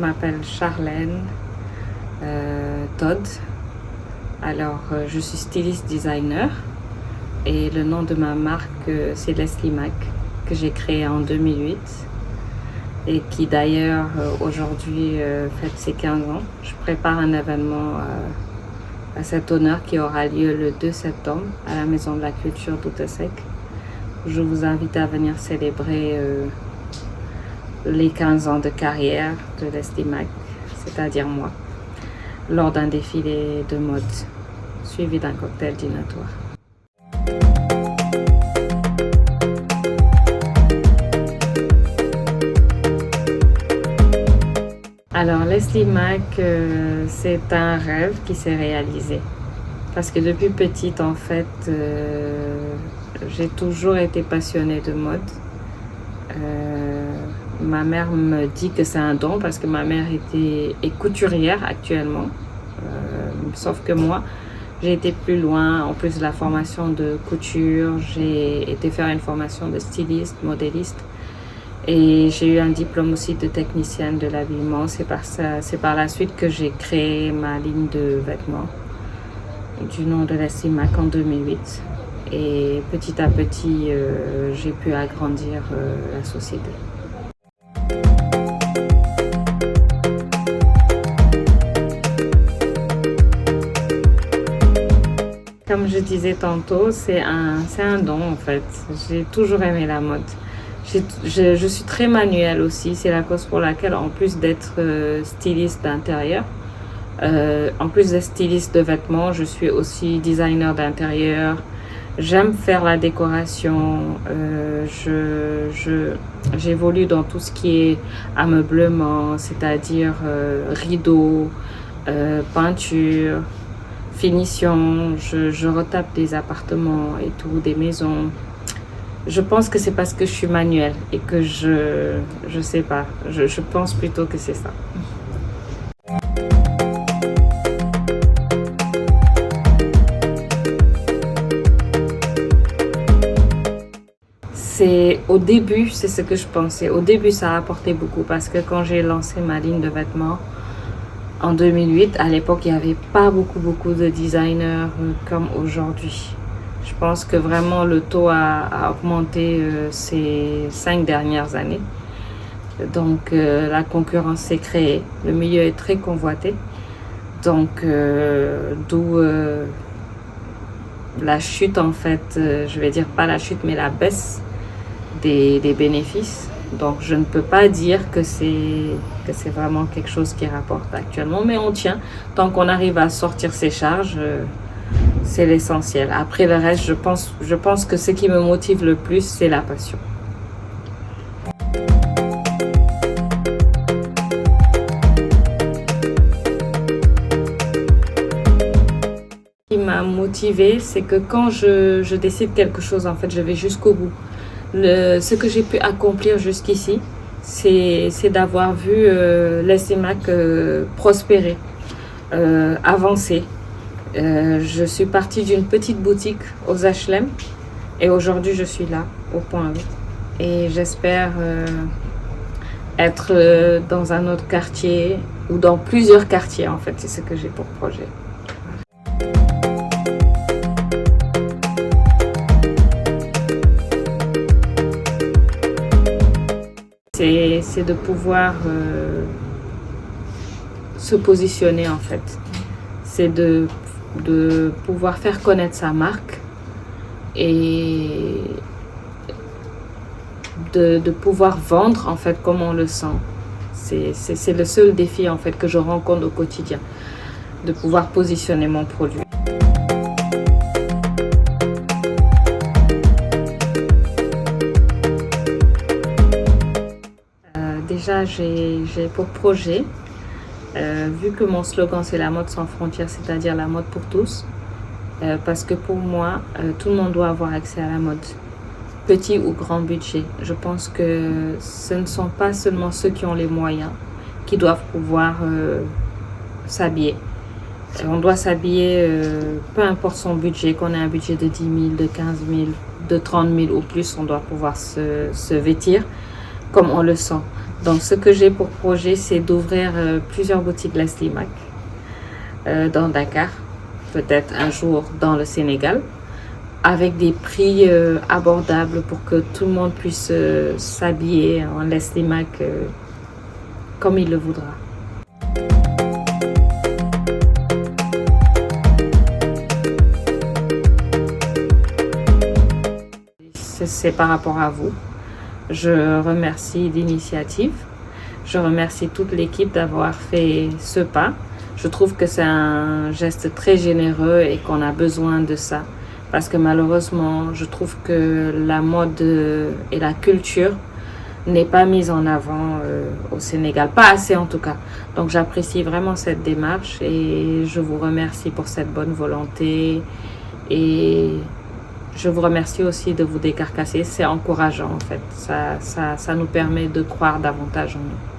m'appelle Charlène Todd. Alors, je suis styliste designer et le nom de ma marque, c'est Leslie Mac, que j'ai créé en 2008 et qui d'ailleurs aujourd'hui fête ses 15 ans. Je prépare un événement à cet honneur qui aura lieu le 2 septembre à la Maison de la Culture d'Outesec. Je vous invite à venir célébrer les 15 ans de carrière de Leslie Mac, c'est-à-dire moi, lors d'un défilé de mode, suivi d'un cocktail dînatoire. Alors Leslie Mac, c'est un rêve qui s'est réalisé. Parce que depuis petite, en fait, j'ai toujours été passionnée de mode. Ma mère me dit que c'est un don parce que ma mère est couturière actuellement. Sauf que moi, j'ai été plus loin. En plus de la formation de couture, j'ai été faire une formation de styliste, modéliste. Et j'ai eu un diplôme aussi de technicienne de l'habillement. C'est par la suite que j'ai créé ma ligne de vêtements du nom de Leslie Mac en 2008. Et petit à petit, j'ai pu agrandir la société. Comme je disais tantôt, c'est un don en fait. J'ai toujours aimé la mode. Je suis très manuelle aussi, c'est la cause pour laquelle en plus d'être styliste d'intérieur, en plus d'être styliste de vêtements, je suis aussi designer d'intérieur. J'aime faire la décoration, j'évolue dans tout ce qui est ameublement, c'est-à-dire rideaux, peinture, finition, je retape des appartements et tout, des maisons. Je pense que c'est parce que je suis manuelle et que je sais pas, je pense plutôt que c'est ça. Au début, c'est ce que je pensais. Au début, ça a apporté beaucoup parce que quand j'ai lancé ma ligne de vêtements en 2008, à l'époque, il n'y avait pas beaucoup de designers comme aujourd'hui. Je pense que vraiment le taux a augmenté ces 5 dernières années. Donc la concurrence s'est créée. Le milieu est très convoité. Donc d'où la chute en fait, je vais dire pas la chute mais la baisse des bénéfices. Donc je ne peux pas dire que c'est vraiment quelque chose qui rapporte actuellement. Mais on tient. Tant qu'on arrive à sortir ses charges, c'est l'essentiel. Après le reste, je pense que ce qui me motive le plus, c'est la passion. Ce qui m'a motivée, c'est que quand je décide quelque chose, en fait, je vais jusqu'au bout. Ce que j'ai pu accomplir jusqu'ici, c'est d'avoir vu Leslie Mac prospérer, avancer. Je suis partie d'une petite boutique aux HLM et aujourd'hui je suis là au Point E et j'espère être dans un autre quartier ou dans plusieurs quartiers en fait, c'est ce que j'ai pour projet. C'est de pouvoir se positionner en fait, c'est de pouvoir faire connaître sa marque et de pouvoir vendre en fait comme on le sent. C'est le seul défi en fait que je rencontre au quotidien, de pouvoir positionner mon produit. Déjà j'ai pour projet, vu que mon slogan c'est la mode sans frontières, c'est-à-dire la mode pour tous, parce que pour moi, tout le monde doit avoir accès à la mode, petit ou grand budget. Je pense que ce ne sont pas seulement ceux qui ont les moyens qui doivent pouvoir s'habiller. On doit s'habiller, peu importe son budget, qu'on ait un budget de 10 000, de 15 000, de 30 000 ou plus, on doit pouvoir se vêtir comme on le sent. Donc, ce que j'ai pour projet, c'est d'ouvrir plusieurs boutiques Leslie Mac dans Dakar, peut-être un jour dans le Sénégal, avec des prix abordables pour que tout le monde puisse s'habiller en Leslie Mac comme il le voudra. C'est par rapport à vous. Je remercie l'initiative. Je remercie toute l'équipe d'avoir fait ce pas. Je trouve que c'est un geste très généreux et qu'on a besoin de ça. Parce que malheureusement, je trouve que la mode et la culture n'est pas mise en avant au Sénégal. Pas assez en tout cas. Donc j'apprécie vraiment cette démarche et je vous remercie pour cette bonne volonté. Et je vous remercie aussi de vous décarcasser. C'est encourageant en fait. Ça nous permet de croire davantage en nous.